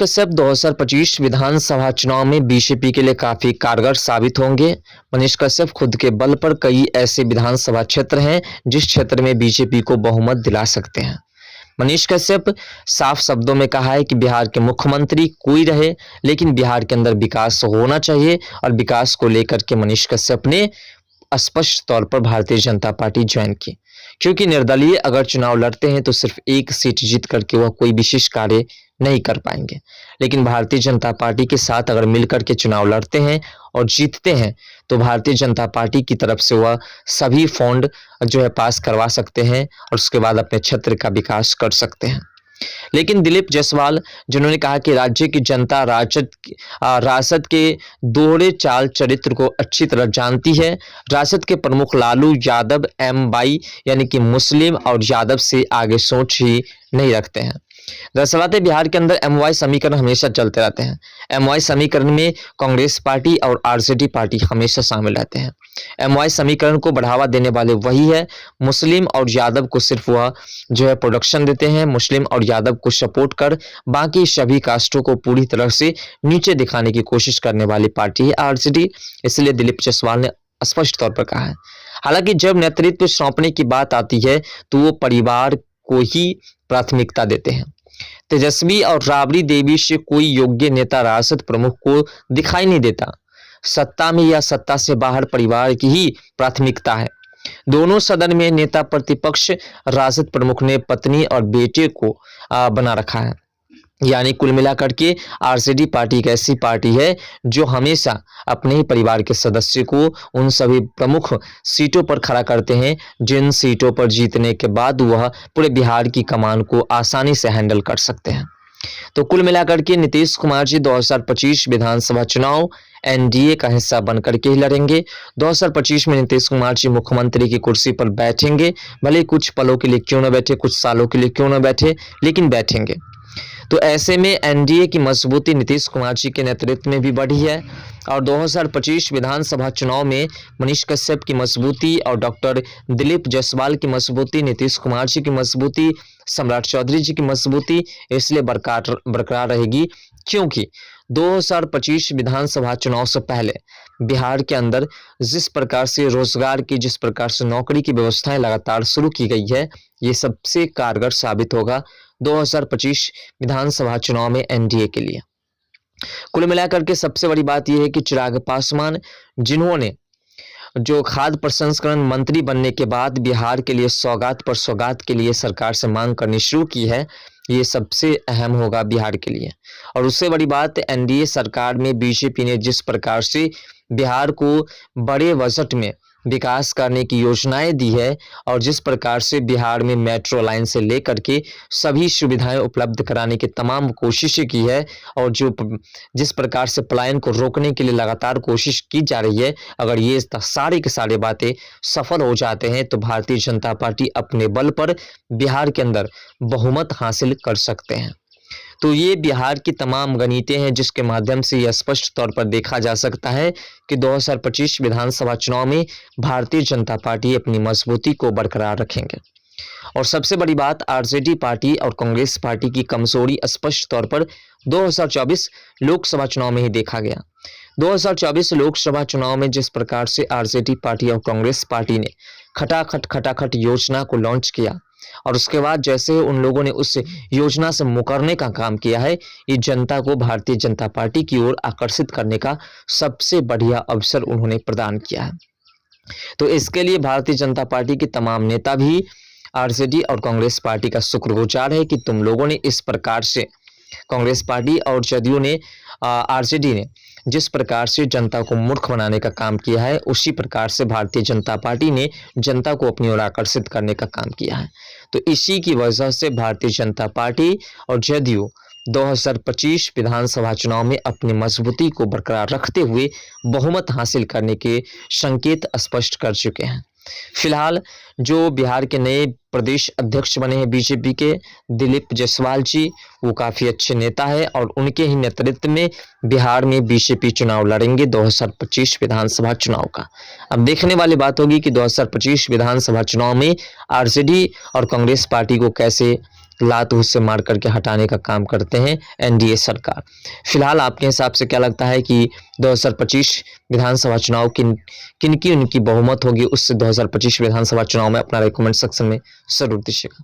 कश्यप 2025 विधानसभा चुनाव में बीजेपी के लिए काफी कारगर साबित होंगे। मनीष कश्यप खुद के बल पर कई ऐसे विधानसभा क्षेत्र हैं जिस क्षेत्र में बीजेपी को बहुमत दिला सकते हैं। मनीष कश्यप साफ शब्दों में कहा है कि बिहार के मुख्यमंत्री कोई रहे, लेकिन बिहार के अंदर विकास होना चाहिए और विकास को लेकर के मनीष कश्यप ने स्पष्ट तौर पर भारतीय जनता पार्टी ज्वाइन की, क्योंकि निर्दलीय अगर चुनाव लड़ते हैं तो सिर्फ एक सीट जीत करके वह कोई विशेष कार्य नहीं कर पाएंगे, लेकिन भारतीय जनता पार्टी के साथ अगर मिलकर के चुनाव लड़ते हैं और जीतते हैं तो भारतीय जनता पार्टी की तरफ से वह सभी फंड जो है पास करवा सकते हैं और उसके बाद अपने क्षेत्र का विकास कर सकते हैं। लेकिन दिलीप जायसवाल जिन्होंने कहा कि राज्य की जनता राजद के दोहरे चाल चरित्र को अच्छी तरह जानती है। राजद के प्रमुख लालू यादव एमवाई यानी कि मुस्लिम और यादव से आगे सोच ही नहीं रखते हैं। दरअसल बिहार के अंदर एमवाई समीकरण हमेशा चलते रहते हैं। एमवाई समीकरण में कांग्रेस पार्टी और आरजेडी पार्टी हमेशा शामिल रहते हैं। एमवाई समीकरण को बढ़ावा देने वाले वही है। मुस्लिम और यादव को सिर्फ वह जो है प्रोडक्शन देते हैं, मुस्लिम और यादव को सपोर्ट कर बाकी सभी कास्टों को पूरी तरह से नीचे दिखाने की कोशिश करने वाली पार्टी है आरजेडी। इसलिए दिलीप जायसवाल ने स्पष्ट तौर पर कहा है। हालांकि जब नेतृत्व सौंपने की बात आती है तो वो परिवार को ही प्राथमिकता देते हैं। तेजस्वी और राबड़ी देवी से कोई योग्य नेता राजद प्रमुख को दिखाई नहीं देता। सत्ता में या सत्ता से बाहर परिवार की ही प्राथमिकता है। दोनों सदन में नेता प्रतिपक्ष राजद प्रमुख ने पत्नी और बेटे को बना रखा है। यानी कुल मिलाकर के आरजेडी पार्टी एक ऐसी पार्टी है जो हमेशा अपने ही परिवार के सदस्य को उन सभी प्रमुख सीटों पर खड़ा करते हैं जिन सीटों पर जीतने के बाद वह पूरे बिहार की कमान को आसानी से हैंडल कर सकते हैं। तो कुल मिलाकर के नीतीश कुमार जी 2025 विधानसभा चुनाव एनडीए का हिस्सा बनकर के ही लड़ेंगे। 2025 में नीतीश कुमार जी मुख्यमंत्री की कुर्सी पर बैठेंगे, भले कुछ पलों के लिए क्यों न बैठे, कुछ सालों के लिए क्यों न बैठे, लेकिन बैठेंगे। तो ऐसे में एनडीए की मजबूती नीतीश कुमार जी के नेतृत्व में भी बढ़ी है और 2025 विधानसभा चुनाव में मनीष कश्यप की मजबूती और डॉक्टर दिलीप जायसवाल की मजबूती, नीतीश कुमार जी की मजबूती, सम्राट चौधरी जी की मजबूती इसलिए बरकरार रहेगी क्योंकि 2025 विधानसभा चुनाव से पहले बिहार के अंदर जिस प्रकार से रोजगार की, जिस प्रकार से नौकरी की व्यवस्थाएं लगातार शुरू की गई है, ये सबसे कारगर साबित होगा 2025 विधानसभा चुनाव में एनडीए के लिए। कुल मिलाकर के सबसे बड़ी बात यह है कि चिराग पासवान जिन्होंने जो खाद्य प्रसंस्करण मंत्री बनने के बाद बिहार के लिए सौगात पर सौगात के लिए सरकार से मांग करनी शुरू की है, ये सबसे अहम होगा बिहार के लिए। और उससे बड़ी बात एनडीए सरकार में बीजेपी ने जिस प्रकार से बिहार को बड़े बजट में विकास करने की योजनाएं दी है और जिस प्रकार से बिहार में मेट्रो लाइन से लेकर के सभी सुविधाएं उपलब्ध कराने की तमाम कोशिशें की है और जिस प्रकार से पलायन को रोकने के लिए लगातार कोशिश की जा रही है, अगर ये सारे के सारे बातें सफल हो जाते हैं तो भारतीय जनता पार्टी अपने बल पर बिहार के अंदर बहुमत हासिल कर सकते हैं। तो ये बिहार की तमाम गणितें हैं जिसके माध्यम से यह स्पष्ट तौर पर देखा जा सकता है कि 2025 विधानसभा चुनाव में भारतीय जनता पार्टी अपनी मजबूती को बरकरार रखेंगे। और सबसे बड़ी बात आरजेडी पार्टी और कांग्रेस पार्टी की कमजोरी स्पष्ट तौर पर 2024 लोकसभा चुनाव में ही देखा गया। 2024 लोकसभा चुनाव में जिस प्रकार से आरजेडी पार्टी और कांग्रेस पार्टी ने खटाखट योजना को लॉन्च किया और उसके बाद जैसे उन लोगों ने उस योजना से मुकरने का काम किया है, ये जनता को भारतीय जनता पार्टी की ओर आकर्षित करने का सबसे बढ़िया अवसर उन्होंने प्रदान किया है। तो इसके लिए भारतीय जनता पार्टी के तमाम नेता भी आरजेडी और कांग्रेस पार्टी का शुक्रगुजार है कि तुम लोगों ने इस प्रकार से, कांग्रेस पार्टी और जदयू ने, आरजेडी ने जिस प्रकार से जनता को मूर्ख बनाने का काम किया है, उसी प्रकार से भारतीय जनता पार्टी ने जनता को अपनी ओर आकर्षित करने का काम किया है। तो इसी की वजह से भारतीय जनता पार्टी और जदयू 2025 विधानसभा चुनाव में अपनी मजबूती को बरकरार रखते हुए बहुमत हासिल करने के संकेत स्पष्ट कर चुके हैं। फिलहाल जो बिहार के नए प्रदेश अध्यक्ष बने हैं बीजेपी के दिलीप जायसवाल जी, वो काफ़ी अच्छे नेता है और उनके ही नेतृत्व में बिहार में बीजेपी चुनाव लड़ेंगे 2025 विधानसभा चुनाव का। अब देखने वाली बात होगी कि 2025 विधानसभा चुनाव में आरजेडी और कांग्रेस पार्टी को कैसे लात घूंसे मार करके हटाने का काम करते हैं एनडीए सरकार। फिलहाल आपके हिसाब से क्या लगता है कि 2025 विधानसभा चुनाव किनकी उनकी बहुमत होगी? उससे 2025 विधानसभा चुनाव में अपना राय कमेंट सेक्शन में जरूर दीजिएगा।